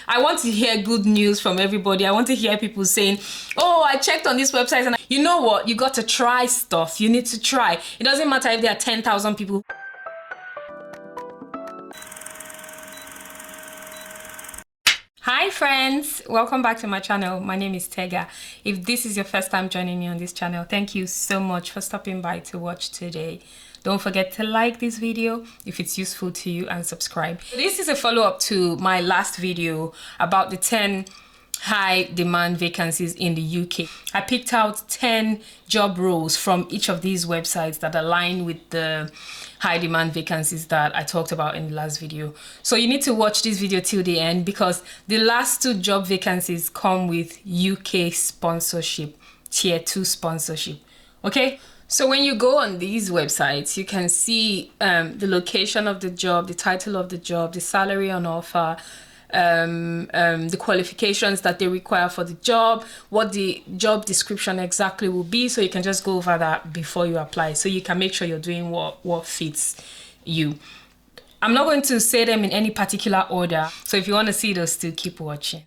I want to hear good news from everybody. I want to hear people saying, oh, I checked on this website, and you know what? You got to try stuff. You need to try. It doesn't matter if there are 10,000 people. Hi friends, welcome back to my channel. My name is Tega. If this is your first time joining me on this channel, thank you so much for stopping by to watch today. Don't forget to like this video if it's useful to you and subscribe. This is a follow-up to my last video about the 10 high demand vacancies in the UK. I picked out 10 job roles from each of these websites that align with the high demand vacancies that I talked about in the last video. So you need to watch this video till the end because the last 2 job vacancies come with UK sponsorship, tier 2 sponsorship. Okay, so when you go on these websites, you can see the location of the job, the title of the job, the salary on offer, the qualifications that they require for the job, what the job description exactly will be, so you can just go over that before you apply, so you can make sure you're doing what fits you. I'm not going to say them in any particular order, so if you want to see those two, keep watching.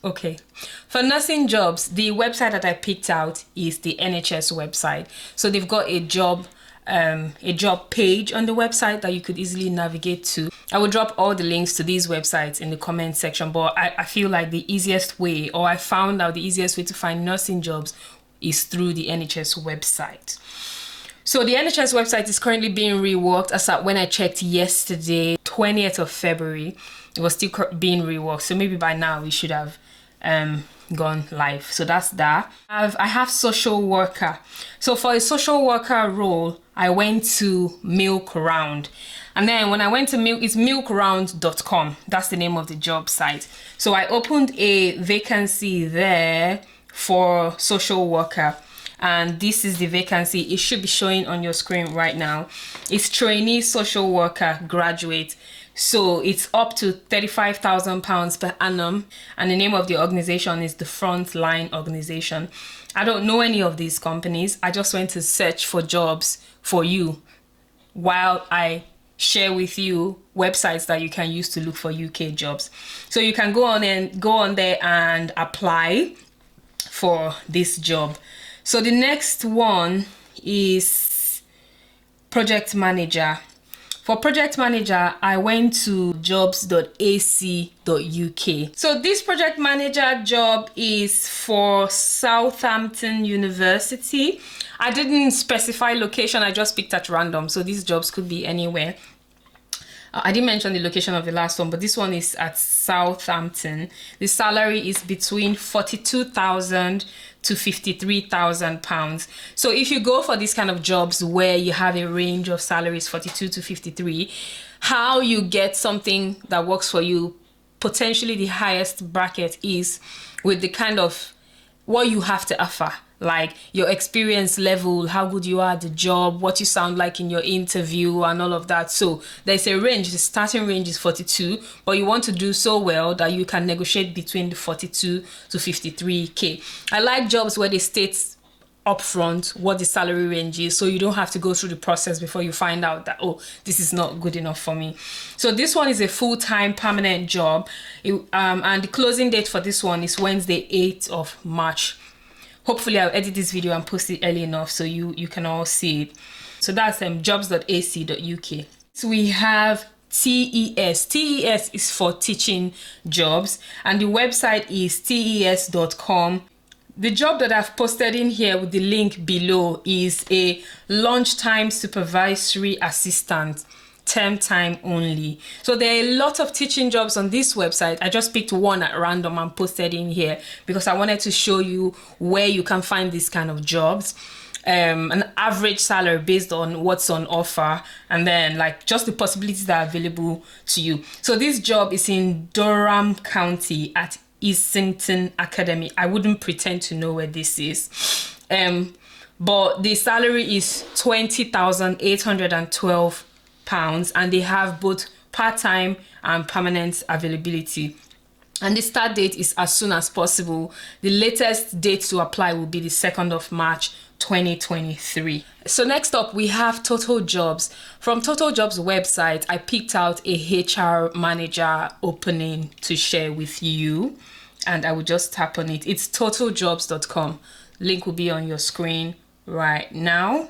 Okay, for nursing jobs, the website that I picked out is the NHS website. So they've got a job page on the website that you could easily navigate to. I will drop all the links to these websites in the comment section, but I feel like the easiest way, or I found out the easiest way to find nursing jobs is through the NHS website. So the NHS website is currently being reworked as at when I checked yesterday, 20th of February. It was still being reworked, so maybe by now we should have gone live. So that's that. I have social worker. So for a social worker role, I went to Milk Round, and then when I went to it's milkround.com. That's the name of the job site. So I opened a vacancy there for social worker, and this is the vacancy. It should be showing on your screen right now. It's trainee social worker graduate. So it's up to £35,000 per annum, and the name of the organization is the Frontline Organization. I don't know any of these companies. I just went to search for jobs for you while I share with you websites that you can use to look for UK jobs. So you can go on there and apply for this job. So the next one is project manager. For project manager, I went to jobs.ac.uk. So this project manager job is for Southampton University. I didn't specify location, I just picked at random. So these jobs could be anywhere. I didn't mention the location of the last one, but this one is at Southampton. The salary is between £42,000 to £53,000. So if you go for these kind of jobs where you have a range of salaries 42 to 53, how you get something that works for you, potentially the highest bracket, is with the kind of what you have to offer, like your experience level, how good you are at the job, what you sound like in your interview, and all of that. So there's a range. The starting range is 42, but you want to do so well that you can negotiate between the 42 to 53k. I like jobs where they state upfront what the salary range is, so you don't have to go through the process before you find out that, oh, this is not good enough for me. So this one is a full-time permanent job, and the closing date for this one is Wednesday 8th of March. Hopefully I'll edit this video and post it early enough so you can all see it. So that's jobs.ac.uk. So we have TES. TES is for teaching jobs, and the website is tes.com. The job that I've posted in here with the link below is a lunchtime supervisory assistant, term time only. So there are a lot of teaching jobs on this website. I just picked one at random and posted in here because I wanted to show you where you can find these kind of jobs. An average salary based on what's on offer, and then like just the possibilities that are available to you. So this job is in Durham County at Islington Academy. I wouldn't pretend to know where this is, but the salary is £20,812, and they have both part-time and permanent availability. And the start date is as soon as possible. The latest date to apply will be the 2nd of March 2023. So next up, we have Total Jobs. From Total Jobs website, I picked out a HR manager opening to share with you, and I will just tap on it. It's totaljobs.com. Link will be on your screen right now.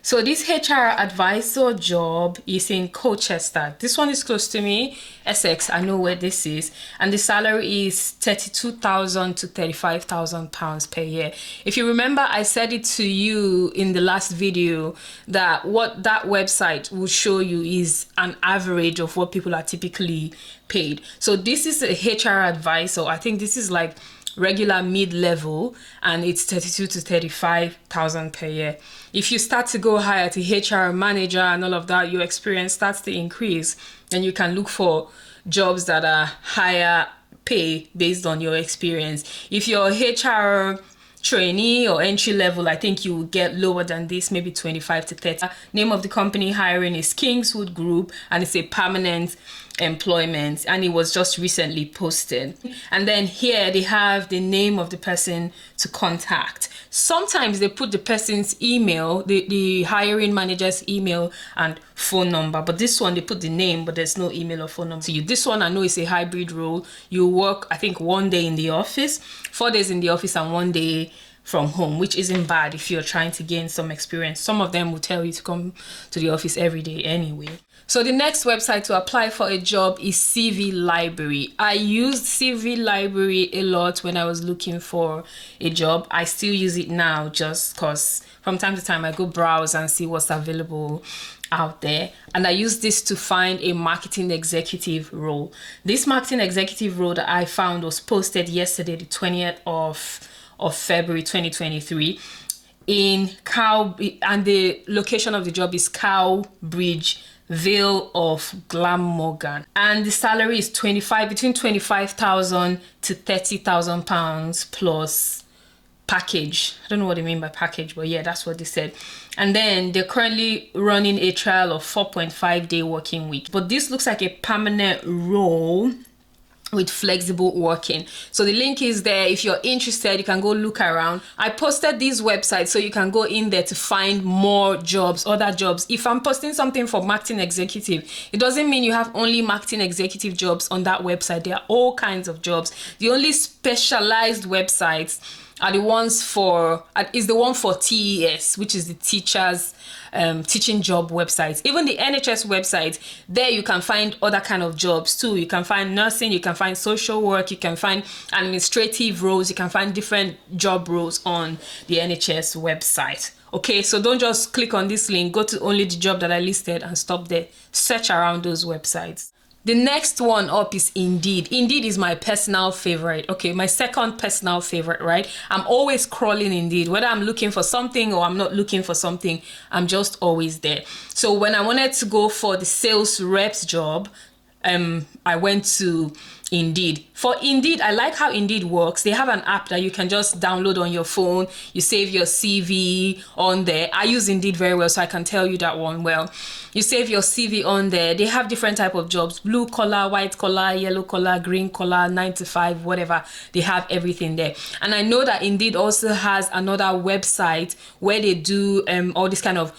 So this HR advisor job is in Colchester. This one is close to me, Essex. I know where this is. And the salary is £32,000 to £35,000 per year. If you remember, I said it to you in the last video that what that website will show you is an average of what people are typically paid. So this is a HR advisor. I think this is like regular mid-level, and it's 32 to 35,000 per year. If you start to go higher to HR manager and all of that, your experience starts to increase, and you can look for jobs that are higher pay based on your experience. If you're HR trainee or entry level, I think you will get lower than this, maybe 25 to 30. Name of the company hiring is Kingswood Group, and it's a permanent employment, and it was just recently posted. And then here they have the name of the person to contact. Sometimes they put the person's email, the hiring manager's email and phone number, but this one they put the name, but there's no email or phone number. So this one I know is a hybrid role. You work, I think, 1 day in the office, 4 days in the office, and 1 day from home, which isn't bad if you're trying to gain some experience. Some of them will tell you to come to the office every day anyway. So the next website to apply for a job is CV Library. I used CV Library a lot when I was looking for a job. I still use it now just because from time to time I go browse and see what's available out there. And I use this to find a marketing executive role. This marketing executive role that I found was posted yesterday, the 20th of February 2023 in and the location of the job is Cowbridge Vale of Glamorgan, and the salary is between 25,000 to 30,000 pounds plus package. I don't know what they mean by package, but yeah, that's what they said. And then they're currently running a trial of 4.5-day working week, but this looks like a permanent role with flexible working. So the link is there. If you're interested, you can go look around. I posted these websites so you can go in there to find more jobs, other jobs. If I'm posting something for marketing executive, it doesn't mean you have only marketing executive jobs on that website. There are all kinds of jobs. The only specialized websites are the ones is the one for TES, which is the teachers teaching job websites. Even the NHS website, there you can find other kind of jobs too. You can find nursing, you can find social work, you can find administrative roles, you can find different job roles on the NHS website. Okay, so don't just click on this link, go to only the job that I listed and stop there. Search around those websites. The next one up is Indeed. Indeed is my personal favorite. Okay, my second personal favorite, right? I'm always crawling Indeed. Whether I'm looking for something or I'm not looking for something, I'm just always there. So when I wanted to go for the sales reps job, I went to Indeed. For Indeed, I like how Indeed works. They have an app that you can just download on your phone. You save your CV on there. I use Indeed very well, so I can tell you that one well. You save your CV on there. They have different type of jobs: blue collar, white collar, yellow collar, green collar, 9 to 5, whatever. They have everything there. And I know that Indeed also has another website where they do all this kind of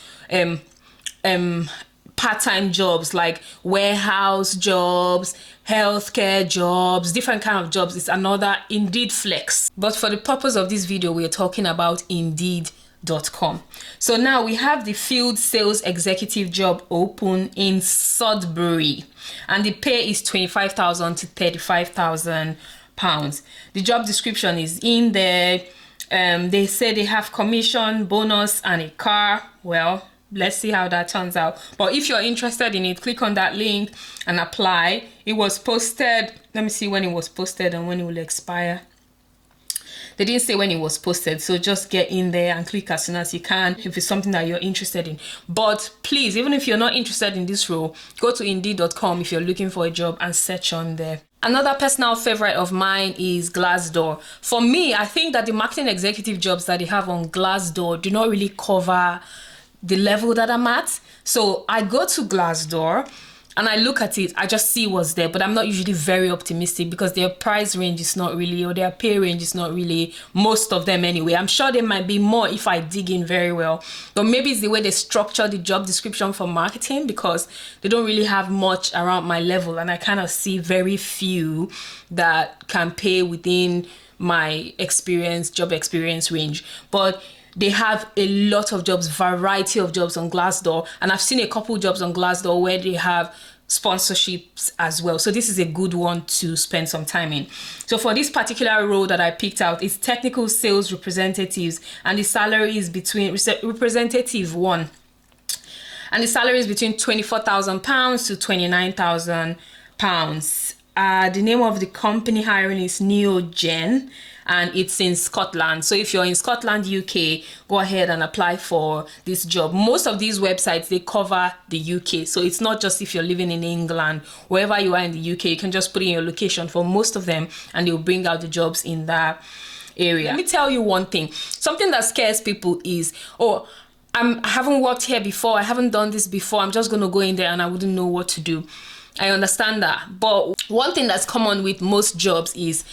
part-time jobs like warehouse jobs, healthcare jobs, different kind of jobs. It's another Indeed Flex. But for the purpose of this video, we're talking about Indeed.com. So now we have the field sales executive job open in Sudbury, and the pay is 25,000 to 35,000 pounds. The job description is in there. They say they have commission, bonus, and a car. Well, let's see how that turns out. But if you're interested in it, click on that link and apply. It was posted, let me see when it was posted and when it will expire. They didn't say when it was posted, so just get in there and click as soon as you can if it's something that you're interested in. But please, even if you're not interested in this role, go to Indeed.com if you're looking for a job and search on there. Another personal favorite of mine is Glassdoor. For me, I think that the marketing executive jobs that they have on Glassdoor do not really cover the level that I'm at. So I go to Glassdoor and I look at it, I just see what's there, but I'm not usually very optimistic because their price range is not really, or their pay range is not really, most of them anyway. I'm sure there might be more if I dig in very well, but maybe it's the way they structure the job description for marketing, because they don't really have much around my level, and I kind of see very few that can pay within my experience, job experience range. But they have a lot of jobs, variety of jobs on Glassdoor. And I've seen a couple jobs on Glassdoor where they have sponsorships as well. So this is a good one to spend some time in. So for this particular role that I picked out, it's technical sales representatives, and the salary is between representative one. And the salary is between £24,000 to £29,000. The name of the company hiring is Neogen, and it's in Scotland. So if you're in Scotland, UK, go ahead and apply for this job. Most of these websites, they cover the UK. So it's not just if you're living in England, wherever you are in the UK, you can just put in your location for most of them, and they'll bring out the jobs in that area. Let me tell you one thing. Something that scares people is, oh, I haven't worked here before, I haven't done this before, I'm just going to go in there and I wouldn't know what to do. I understand that. But one thing that's common with most jobs is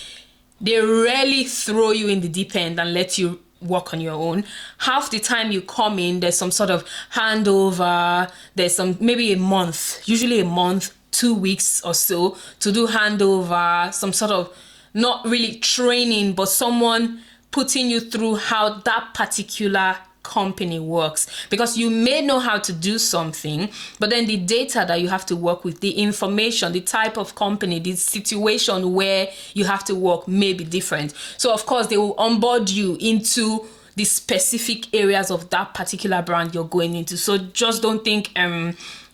they rarely throw you in the deep end and let you work on your own. Half the time you come in, there's some sort of handover, there's maybe a month, usually a month, 2 weeks or so to do handover, some sort of, not really training, but someone putting you through how that particular company works, because you may know how to do something, but then the data that you have to work with, the information, the type of company, the situation where you have to work may be different. So of course they will onboard you into the specific areas of that particular brand you're going into. So just don't think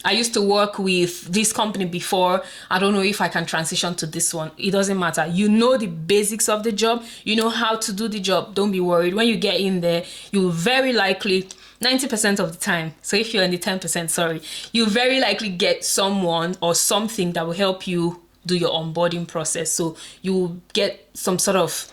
I used to work with this company before, I don't know if I can transition to this one. It doesn't matter. You know the basics of the job, you know how to do the job. Don't be worried. When you get in there, you will very likely, 90% of the time, so if you're in the 10%, sorry, you very likely get someone or something that will help you do your onboarding process. So you will get some sort of,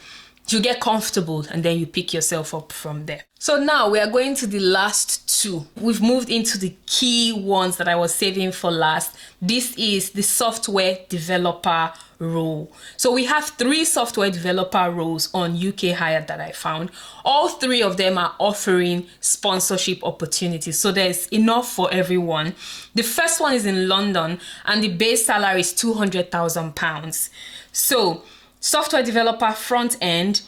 you get comfortable, and then you pick yourself up from there. So now we are going to the last two. We've moved into the key ones that I was saving for last. This is the software developer role. So we have 3 software developer roles on UK Hired that I found. All 3 of them are offering sponsorship opportunities. So there's enough for everyone. The first one is in London, and the base salary is £200,000. So software developer front end,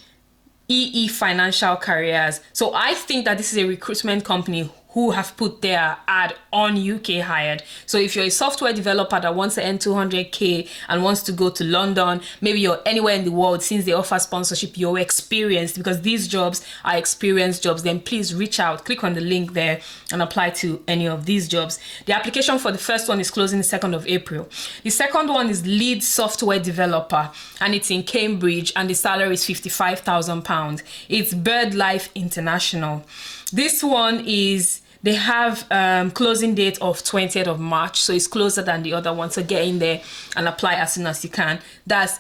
Efinancialcareers. So I think that this is a recruitment company who have put their ad on UK Hired. So if you're a software developer that wants to earn 200k and wants to go to London, maybe you're anywhere in the world, since they offer sponsorship, you're experienced, because these jobs are experienced jobs, then please reach out, click on the link there and apply to any of these jobs. The application for the first one is closing the 2nd of April. The second one is lead software developer, and it's in Cambridge, and the salary is £55,000. It's BirdLife International. This one is, they have closing date of 20th of March, so it's closer than the other one. So get in there and apply as soon as you can. That's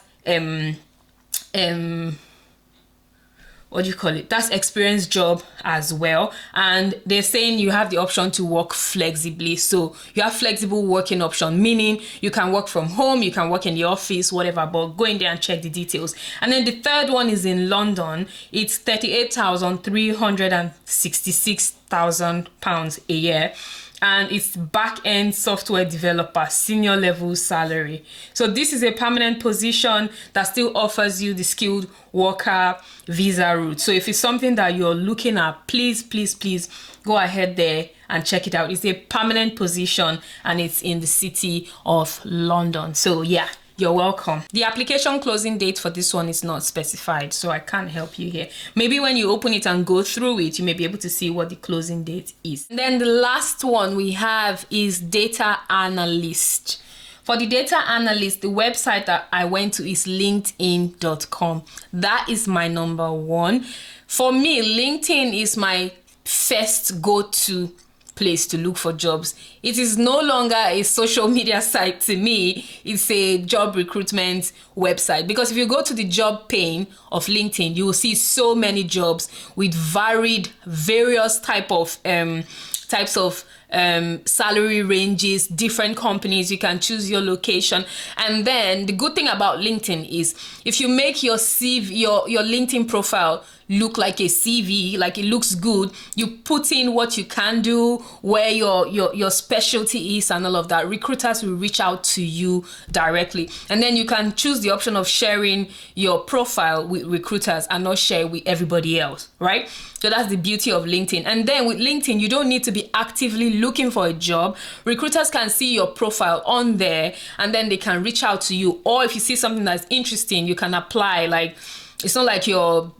what do you call it? That's experience job as well. And they're saying you have the option to work flexibly. So you have flexible working option, meaning you can work from home, you can work in the office, whatever, but go in there and check the details. And then the third one is in London. It's £38,366,000 a year. And it's back-end software developer, senior level salary. So this is a permanent position that still offers you the skilled worker visa route. So if it's something that you're looking at, please go ahead there and check it out. It's a permanent position, and it's in the city of London. So yeah, you're welcome. The application closing date for this one is not specified, so I can't help you here. Maybe when you open it and go through it, you may be able to see what the closing date is. And then the last one we have is data analyst. For the data analyst, the website that I went to is linkedin.com. That is my number one. For me, LinkedIn is my first go-to place to look for jobs. It is no longer a social media site to me. It's a job recruitment website, because if you go to the job pane of LinkedIn, you will see so many jobs with various type of types of salary ranges, different companies. You can choose your location. And then the good thing about LinkedIn is if you make your CV, your LinkedIn profile look like a CV, like it looks good, you put in what you can do, where your specialty is and all of that, recruiters will reach out to you directly. And then you can choose the option of sharing your profile with recruiters and not share with everybody else, right? So that's the beauty of LinkedIn. And then with LinkedIn, you don't need to be actively looking for a job. Recruiters can see your profile on there and then they can reach out to you. Or if you see something that's interesting, you can apply. Like, it's not like you're,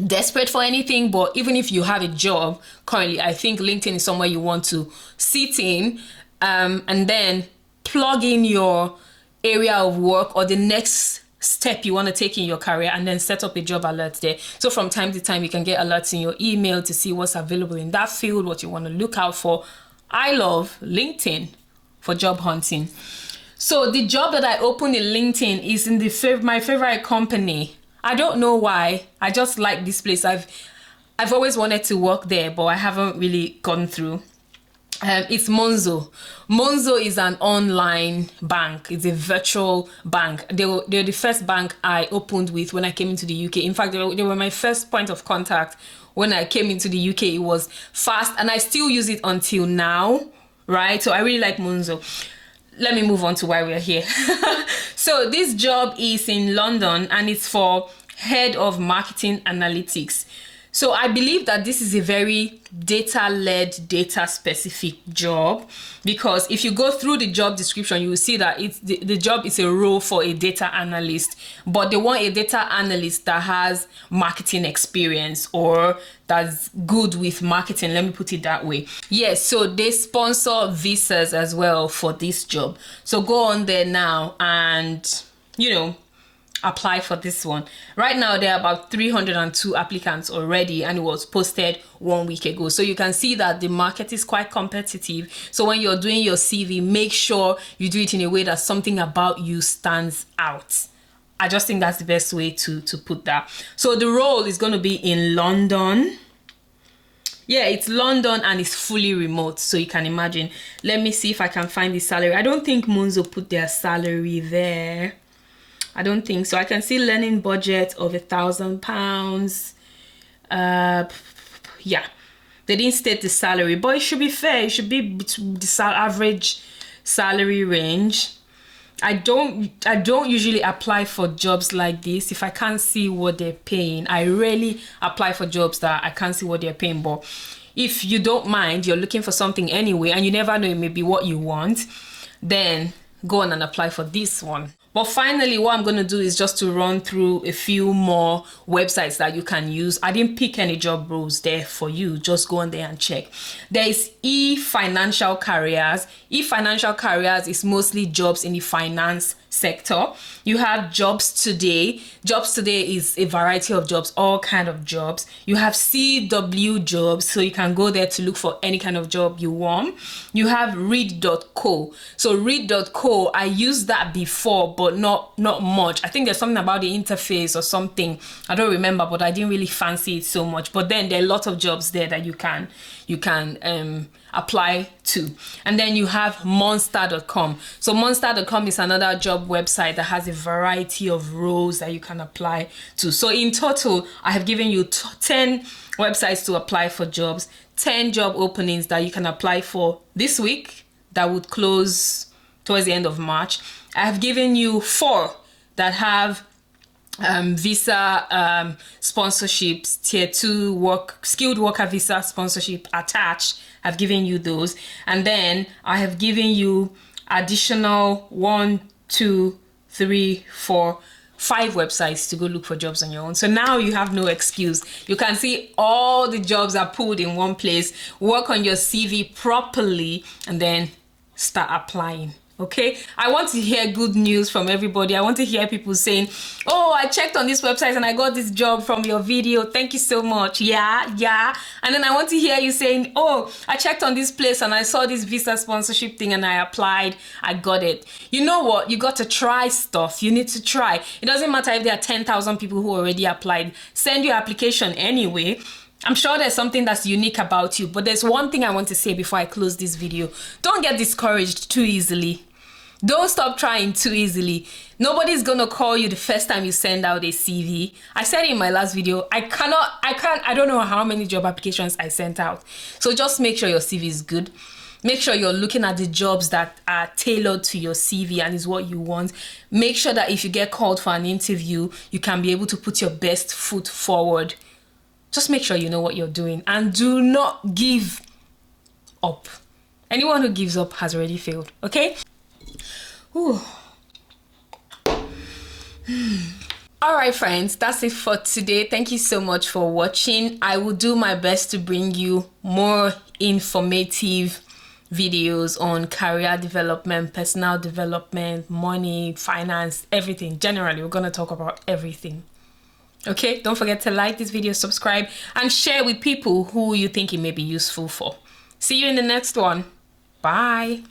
desperate for anything, but even if you have a job currently, I think LinkedIn is somewhere you want to sit in and then plug in your area of work or the next step you want to take in your career, and then set up a job alert there. So from time to time, you can get alerts in your email to see what's available in that field, what you want to look out for. I love LinkedIn for job hunting. So the job that I opened in LinkedIn is in my favorite company. I don't know why. I just like this place. I've always wanted to work there, but I haven't really gone through. It's Monzo. Monzo is an online bank. It's a virtual bank. They're the first bank I opened with when I came into the UK. In fact, they were my first point of contact when I came into the UK. It was fast, and I still use it until now, right? So I really like Monzo. Let me move on to why we're here. So this job is in London, and it's for head of marketing analytics. So I believe that this is a very data-led, data-specific job, because if you go through the job description, you will see that the job is a role for a data analyst, but they want a data analyst that has marketing experience or that's good with marketing. Let me put it that way. Yes, so they sponsor visas as well for this job. So go on there now and, apply for this one. Right now, there are about 302 applicants already, and it was posted 1 week ago. So you can see that the market is quite competitive. So when you're doing your CV, make sure you do it in a way that something about you stands out. I just think that's the best way to put that. So the role is going to be in London. Yeah, it's London and it's fully remote. So you can imagine. Let me see if I can find the salary. I don't think Monzo put their salary there. I don't think so. I can see learning budget of £1,000. Yeah, they didn't state the salary, but it should be fair. It should be between the average salary range. I don't usually apply for jobs like this if I can't see what they're paying. I rarely apply for jobs that I can't see what they're paying. But if you don't mind, you're looking for something anyway, and you never know, it may be what you want, then go on and apply for this one. But finally, what I'm going to do is just to run through a few more websites that you can use. I didn't pick any job roles there for you. Just go on there and check. There is Efinancialcareers. Efinancialcareers is mostly jobs in the finance sector. You have Jobstoday. Jobstoday is a variety of jobs, all kind of jobs. You have CWjobs, so you can go there to look for any kind of job you want. You have read.co. So read.co, I used that before, but not much. I think there's something about the interface or something. I don't remember, but I didn't really fancy it so much. But then there are a lot of jobs there that you can apply to. And then you have monster.com. So monster.com is another job website that has a variety of roles that you can apply to. So in total, I have given you 10 websites to apply for jobs, 10 job openings that you can apply for this week that would close towards the end of March. I have given you 4 that have visa sponsorships, tier 2 skilled worker visa sponsorship attached. I've given you those, and then I have given you additional 1, 2, 3, 4, 5 websites to go look for jobs on your own. So now you have no excuse. You can see all the jobs are pulled in one place. Work on your CV properly and then start applying. Okay, I want to hear good news from everybody. I want to hear people saying, oh, I checked on this website and I got this job from your video. Thank you so much. Yeah. And then I want to hear you saying, oh, I checked on this place and I saw this visa sponsorship thing and I applied. I got it. You know what? You got to try stuff. You need to try. It doesn't matter if there are 10,000 people who already applied. Send your application anyway. I'm sure there's something that's unique about you, but there's one thing I want to say before I close this video. Don't get discouraged too easily. Don't stop trying too easily. Nobody's gonna call you the first time you send out a CV. I said in my last video, I don't know how many job applications I sent out. So just make sure your CV is good. Make sure you're looking at the jobs that are tailored to your CV and is what you want. Make sure that if you get called for an interview, you can be able to put your best foot forward. Just make sure you know what you're doing and do not give up. Anyone who gives up has already failed, okay? Ooh. All right, friends, that's it for today. Thank you so much for watching. I will do my best to bring you more informative videos on career development, personal development, money, finance, everything. Generally, we're going to talk about everything. Okay, don't forget to like this video, subscribe, and share with people who you think it may be useful for. See you in the next one. Bye.